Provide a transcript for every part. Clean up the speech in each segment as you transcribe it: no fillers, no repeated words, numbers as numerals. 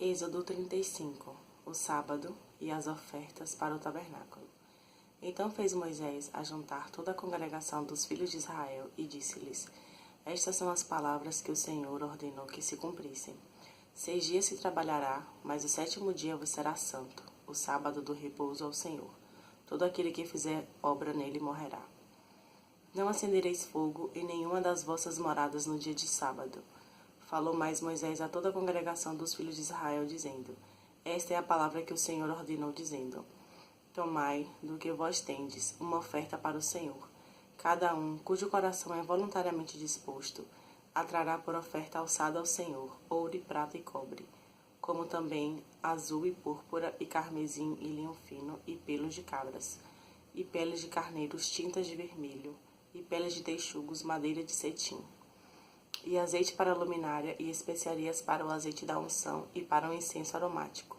Êxodo 35. O sábado e as ofertas para o tabernáculo. Então fez Moisés ajuntar toda a congregação dos filhos de Israel e disse-lhes: Estas são as palavras que o Senhor ordenou que se cumprissem. 6 dias se trabalhará, mas o 7º dia vos será santo, o sábado do repouso ao Senhor. Todo aquele que fizer obra nele morrerá. Não acendereis fogo em nenhuma das vossas moradas no dia de sábado. Falou mais Moisés a toda a congregação dos filhos de Israel, dizendo: Esta é a palavra que o Senhor ordenou, dizendo: Tomai do que vós tendes uma oferta para o Senhor. Cada um, cujo coração é voluntariamente disposto, atrará por oferta alçada ao Senhor ouro e prata e cobre, como também azul e púrpura e carmesim e linho fino e pelos de cabras, e peles de carneiros tintas de vermelho, e peles de texugos madeira de cetim, e azeite para a luminária, e especiarias para o azeite da unção e para o incenso aromático,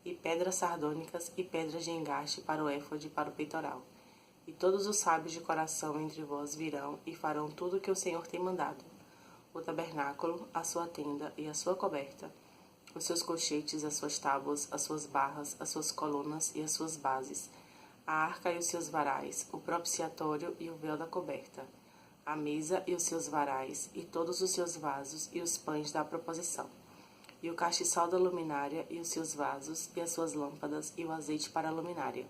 e pedras sardônicas e pedras de engaste para o éfode e para o peitoral. E todos os sábios de coração entre vós virão e farão tudo o que o Senhor tem mandado: o tabernáculo, a sua tenda e a sua coberta, os seus colchetes, as suas tábuas, as suas barras, as suas colunas e as suas bases, a arca e os seus varais, o propiciatório e o véu da coberta, a mesa e os seus varais, e todos os seus vasos e os pães da proposição, e o castiçal da luminária e os seus vasos e as suas lâmpadas e o azeite para a luminária,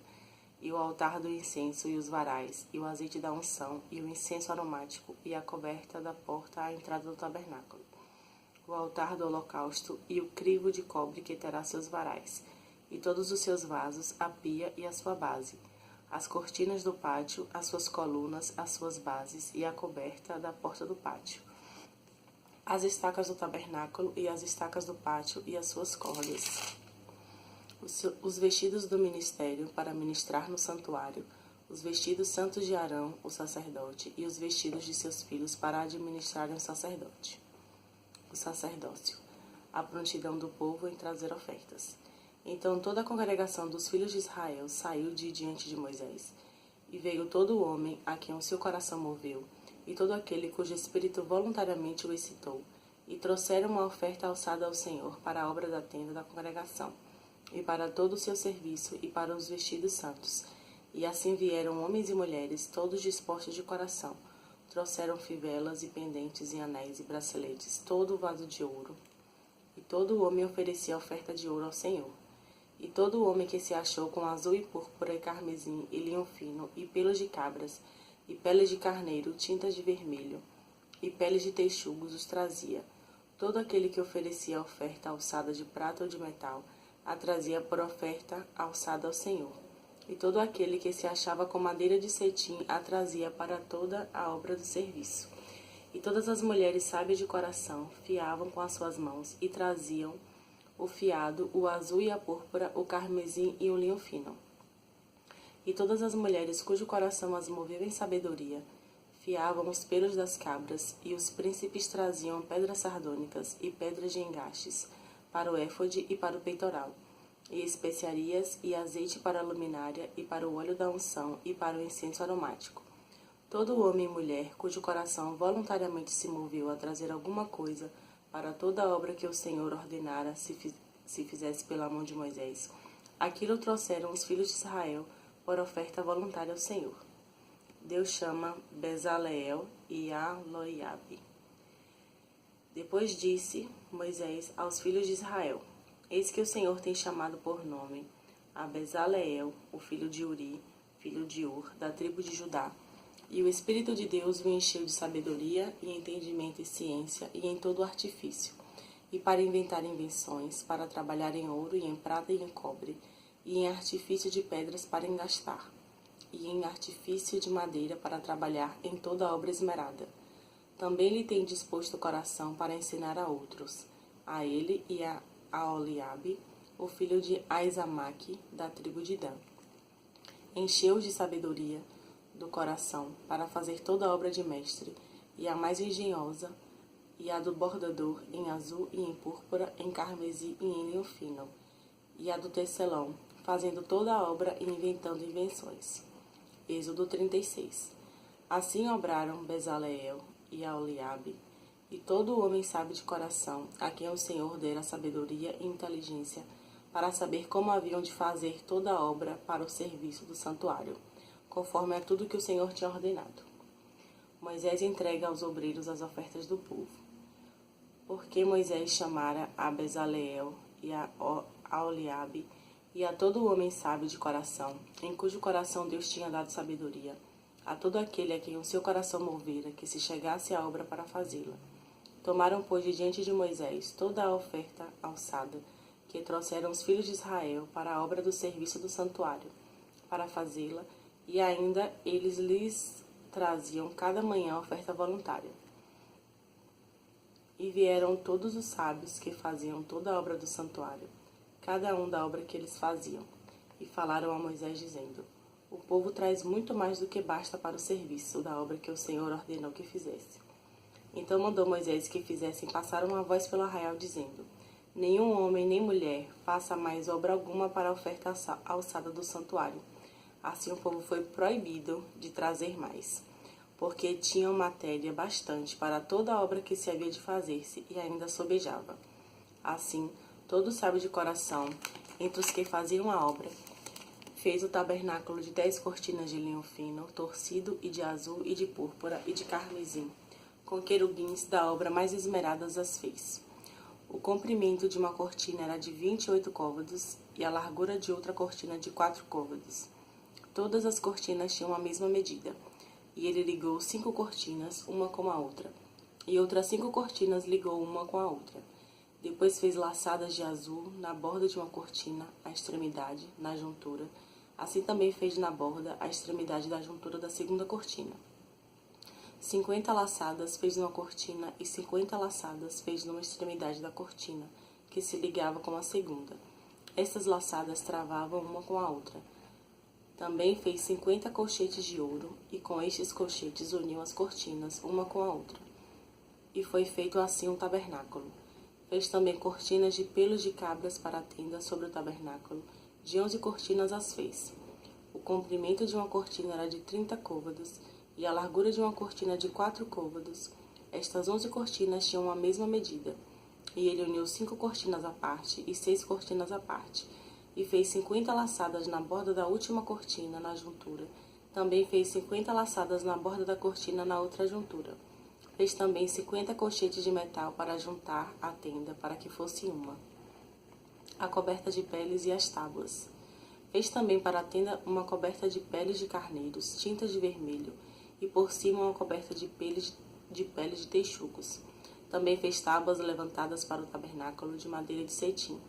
e o altar do incenso e os varais, e o azeite da unção e o incenso aromático e a coberta da porta à entrada do tabernáculo, o altar do holocausto e o crivo de cobre que terá seus varais, e todos os seus vasos, a pia e a sua base, as cortinas do pátio, as suas colunas, as suas bases e a coberta da porta do pátio, as estacas do tabernáculo e as estacas do pátio e as suas cordas, os vestidos do ministério para ministrar no santuário, os vestidos santos de Arão, o sacerdote, e os vestidos de seus filhos para administrarem o sacerdócio, a prontidão do povo em trazer ofertas. Então toda a congregação dos filhos de Israel saiu de diante de Moisés, e veio todo o homem a quem o seu coração moveu, e todo aquele cujo espírito voluntariamente o excitou, e trouxeram uma oferta alçada ao Senhor para a obra da tenda da congregação, e para todo o seu serviço, e para os vestidos santos. E assim vieram homens e mulheres, todos dispostos de coração, trouxeram fivelas e pendentes e anéis e braceletes, todo o vaso de ouro, e todo o homem oferecia oferta de ouro ao Senhor. E todo o homem que se achou com azul e púrpura e carmesim e linho fino, e pelos de cabras, e peles de carneiro, tintas de vermelho, e peles de texugos os trazia. Todo aquele que oferecia oferta alçada de prata ou de metal, a trazia por oferta alçada ao Senhor. E todo aquele que se achava com madeira de cetim, a trazia para toda a obra do serviço. E todas as mulheres sábias de coração fiavam com as suas mãos, e traziam o fiado, o azul e a púrpura, o carmesim e o linho fino. E todas as mulheres cujo coração as moveu em sabedoria, fiavam os pelos das cabras, e os príncipes traziam pedras sardônicas e pedras de engastes, para o éfode e para o peitoral, e especiarias e azeite para a luminária, e para o óleo da unção, e para o incenso aromático. Todo homem e mulher cujo coração voluntariamente se moveu a trazer alguma coisa para toda a obra que o Senhor ordenara se fizesse pela mão de Moisés, aquilo trouxeram os filhos de Israel por oferta voluntária ao Senhor. Deus chama Bezaleel e Aholiabe. Depois disse Moisés aos filhos de Israel: Eis que o Senhor tem chamado por nome a Bezaleel, o filho de Uri, filho de Ur, da tribo de Judá. E o Espírito de Deus o encheu de sabedoria e entendimento e ciência e em todo artifício, e para inventar invenções, para trabalhar em ouro e em prata e em cobre, e em artifício de pedras para engastar, e em artifício de madeira para trabalhar em toda a obra esmerada. Também lhe tem disposto o coração para ensinar a outros, a ele e a Aholiabe, o filho de Aizamaque, da tribo de Dan. Encheu-os de sabedoria do coração para fazer toda a obra de mestre, e a mais engenhosa, e a do bordador em azul e em púrpura, em carmesim e em linho fino, e a do tecelão, fazendo toda a obra e inventando invenções. Êxodo 36. Assim obraram Bezaleel e Aholiabe, E todo homem sábio de coração, a quem o Senhor dera sabedoria e inteligência, para saber como haviam de fazer toda a obra para o serviço do santuário, conforme a tudo que o Senhor tinha ordenado. Moisés entrega aos obreiros as ofertas do povo. Porque Moisés chamara a Bezaleel e a Oliabe e a todo homem sábio de coração, em cujo coração Deus tinha dado sabedoria, a todo aquele a quem o seu coração movera, que se chegasse à obra para fazê-la. Tomaram, pois, de diante de Moisés toda a oferta alçada, que trouxeram os filhos de Israel para a obra do serviço do santuário, para fazê-la, e ainda eles lhes traziam cada manhã a oferta voluntária. E vieram todos os sábios que faziam toda a obra do santuário, cada um da obra que eles faziam, e falaram a Moisés, dizendo: O povo traz muito mais do que basta para o serviço da obra que o Senhor ordenou que fizesse. Então mandou Moisés que fizessem passar uma voz pelo arraial, dizendo: Nenhum homem nem mulher faça mais obra alguma para a oferta alçada do santuário. Assim o povo foi proibido de trazer mais, porque tinham matéria bastante para toda a obra que se havia de fazer-se e ainda sobejava. Assim, todo sábio de coração, entre os que faziam a obra, fez o tabernáculo de 10 cortinas de linho fino, torcido, e de azul, e de púrpura, e de carmesim. Com querubins da obra mais esmeradas as fez. O comprimento de uma cortina era de 28 côvados, e a largura de outra cortina de 4 côvados. Todas as cortinas tinham a mesma medida. E ele ligou 5 cortinas, uma com a outra. E outras 5 cortinas ligou uma com a outra. Depois fez laçadas de azul na borda de uma cortina, à extremidade, na juntura. Assim também fez na borda, à extremidade da juntura da segunda cortina. 50 laçadas fez numa cortina e 50 laçadas fez numa extremidade da cortina, que se ligava com a segunda. Estas laçadas travavam uma com a outra. Também fez 50 colchetes de ouro, e com estes colchetes uniu as cortinas, uma com a outra. E foi feito assim um tabernáculo. Fez também cortinas de pelos de cabras para a tenda sobre o tabernáculo. De 11 cortinas as fez. O comprimento de uma cortina era de 30 côvados, e a largura de uma cortina de 4 côvados. Estas 11 cortinas tinham a mesma medida. E ele uniu 5 cortinas à parte e 6 cortinas à parte. E fez 50 laçadas na borda da última cortina, na juntura. Também fez 50 laçadas na borda da cortina, na outra juntura. Fez também 50 colchetes de metal para juntar a tenda, para que fosse uma. A coberta de peles e as tábuas. Fez também para a tenda uma coberta de peles de carneiros, tintas de vermelho, e por cima uma coberta de peles de texugos. Também fez tábuas levantadas para o tabernáculo de madeira de cetim.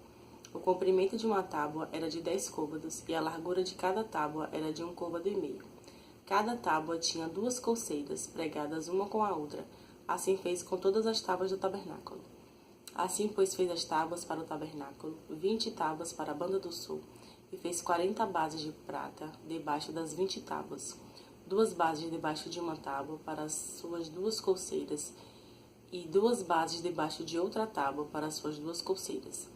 O comprimento de uma tábua era de 10 côvados, e a largura de cada tábua era de 1,5 côvado. Cada tábua tinha 2 colseiras, pregadas uma com a outra. Assim fez com todas as tábuas do tabernáculo. Assim, pois, fez as tábuas para o tabernáculo, 20 tábuas para a banda do sul, e fez 40 bases de prata debaixo das 20 tábuas. 2 bases debaixo de uma tábua para as suas 2 colseiras, e 2 bases debaixo de outra tábua para as suas 2 colseiras.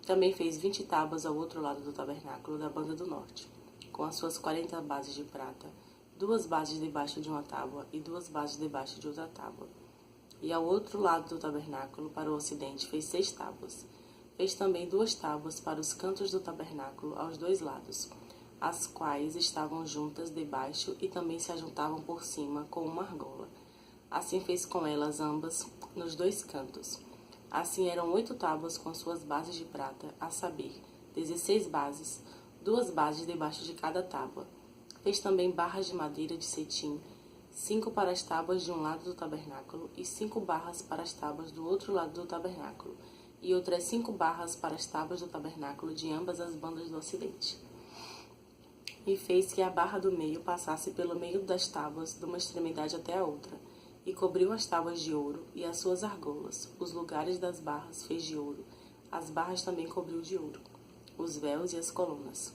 Também fez 20 tábuas ao outro lado do tabernáculo da banda do norte, com as suas 40 bases de prata, 2 bases debaixo de uma tábua e 2 bases debaixo de outra tábua. E ao outro lado do tabernáculo, para o ocidente, fez 6 tábuas. Fez também 2 tábuas para os cantos do tabernáculo aos 2 lados, as quais estavam juntas debaixo e também se ajuntavam por cima com uma argola. Assim fez com elas ambas nos 2 cantos. Assim eram 8 tábuas com suas bases de prata, a saber, 16 bases, 2 bases debaixo de cada tábua. Fez também barras de madeira de cetim, 5 para as tábuas de um lado do tabernáculo e 5 barras para as tábuas do outro lado do tabernáculo, e outras 5 barras para as tábuas do tabernáculo de ambas as bandas do ocidente. E fez que a barra do meio passasse pelo meio das tábuas, de uma extremidade até a outra, e cobriu as tábuas de ouro e as suas argolas. Os lugares das barras fez de ouro, as barras também cobriu de ouro, os véus e as colunas.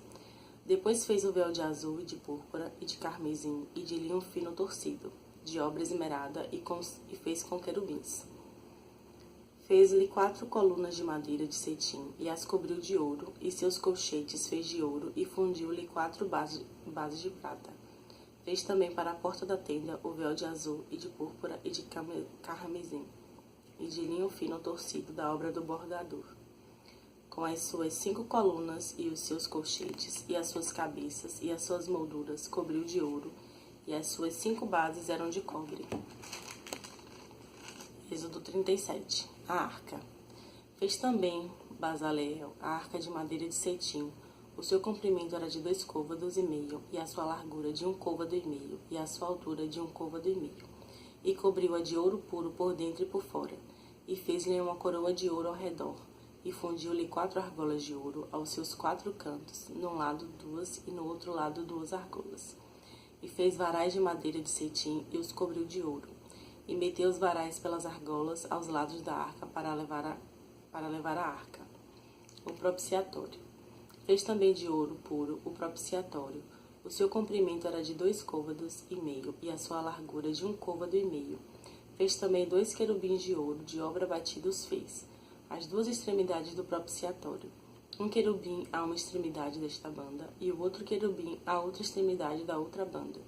Depois fez o véu de azul e de púrpura e de carmesim e de linho fino torcido, de obra esmerada, e fez com querubins. Fez-lhe 4 colunas de madeira de cetim, e as cobriu de ouro, e seus colchetes fez de ouro, e fundiu-lhe 4 bases de prata. Fez também para a porta da tenda o véu de azul, e de púrpura, e de carmesim. e de linho fino torcido da obra do bordador. Com as suas 5 colunas e os seus colchetes, e as suas cabeças e as suas molduras cobriu de ouro, e as suas 5 bases eram de cobre. Êxodo 37. A arca. Fez também Bezaleel a arca de madeira de cetim. O seu comprimento era de 2 côvados e meio, e a sua largura de 1 côvado e meio, e a sua altura de 1 côvado e meio. E cobriu-a de ouro puro por dentro e por fora, e fez-lhe uma coroa de ouro ao redor, e fundiu-lhe 4 argolas de ouro aos seus 4 cantos, num lado 2 e no outro lado 2 argolas. E fez varais de madeira de cetim e os cobriu de ouro, e meteu os varais pelas argolas aos lados da arca para levar a arca. O propiciatório. Fez também de ouro puro o propiciatório. O seu comprimento era de 2 côvados e meio, e a sua largura de 1 côvado e meio. Fez também 2 querubins de ouro, de obra batida os fez, as 2 extremidades do propiciatório. Um querubim a uma extremidade desta banda, e o outro querubim a outra extremidade da outra banda.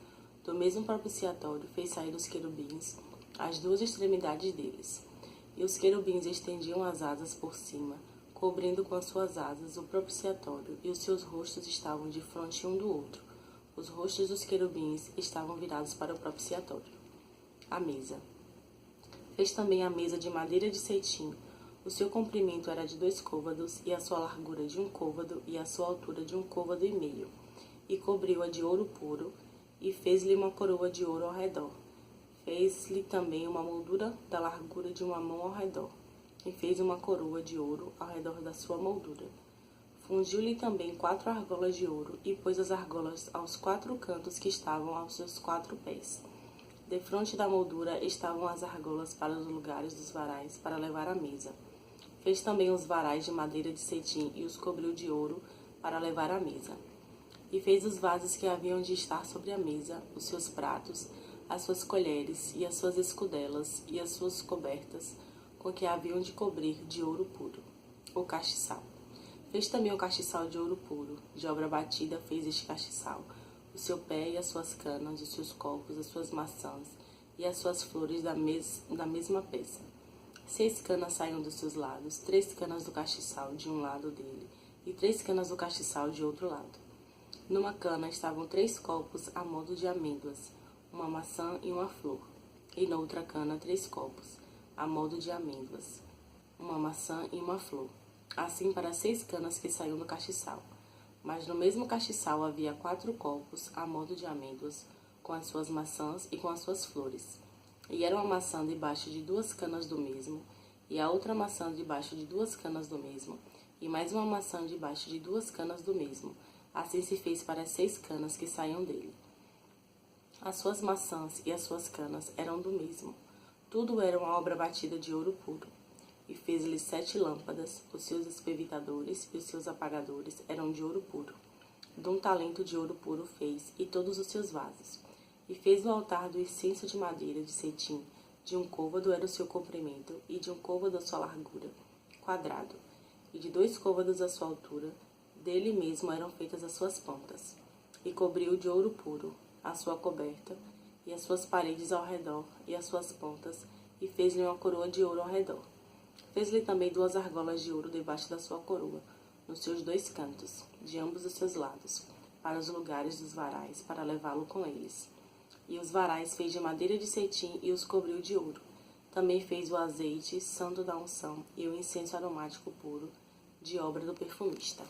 Do mesmo propiciatório fez sair os querubins, as 2 extremidades deles. E os querubins estendiam as asas por cima, cobrindo com as suas asas o propiciatório, e os seus rostos estavam de fronte um do outro. Os rostos dos querubins estavam virados para o propiciatório. A mesa. Fez também a mesa de madeira de cetim. O seu comprimento era de 2 côvados, e a sua largura de 1 côvado, e a sua altura de 1 côvado e meio. E cobriu-a de ouro puro, e fez-lhe uma coroa de ouro ao redor. Fez-lhe também uma moldura da largura de 1 mão ao redor, e fez uma coroa de ouro ao redor da sua moldura. Fundiu-lhe também 4 argolas de ouro, e pôs as argolas aos 4 cantos que estavam aos seus 4 pés. Defronte da moldura estavam as argolas para os lugares dos varais, para levar à mesa. Fez também os varais de madeira de cetim, e os cobriu de ouro, para levar à mesa. E fez os vasos que haviam de estar sobre a mesa, os seus pratos, as suas colheres, e as suas escudelas, e as suas cobertas, com que haviam de cobrir de ouro puro. O castiçal. Fez também o castiçal de ouro puro, de obra batida fez este castiçal, o seu pé e as suas canas, os seus copos, as suas maçãs, e as suas flores da mesma peça. 6 canas saíam dos seus lados, 3 canas do castiçal de um lado dele, e 3 canas do castiçal de outro lado. Numa cana estavam 3 copos a modo de amêndoas, uma maçã e uma flor, e noutra cana 3 copos, a modo de amêndoas, uma maçã e uma flor, assim para 6 canas que saíam do castiçal. Mas no mesmo castiçal havia 4 copos, a modo de amêndoas, com as suas maçãs e com as suas flores. E era uma maçã debaixo de 2 canas do mesmo, e a outra maçã debaixo de 2 canas do mesmo, e mais uma maçã debaixo de 2 canas do mesmo. Assim se fez para as 6 canas que saíam dele. As suas maçãs e as suas canas eram do mesmo. Tudo era uma obra batida de ouro puro. E fez-lhe 7 lâmpadas, os seus espevitadores e os seus apagadores eram de ouro puro. De 1 talento de ouro puro fez, e todos os seus vasos. E fez o altar do incenso de madeira de cetim, de 1 côvado era o seu comprimento, e de 1 côvado a sua largura, quadrado, e de 2 côvados a sua altura, dele mesmo eram feitas as suas pontas. E cobriu de ouro puro a sua coberta, e as suas paredes ao redor, e as suas pontas, e fez-lhe uma coroa de ouro ao redor. Fez-lhe também 2 argolas de ouro debaixo da sua coroa, nos seus 2 cantos, de ambos os seus lados, para os lugares dos varais, para levá-lo com eles. E os varais fez de madeira de cetim e os cobriu de ouro. Também fez o azeite santo da unção e o incenso aromático puro, de obra do perfumista.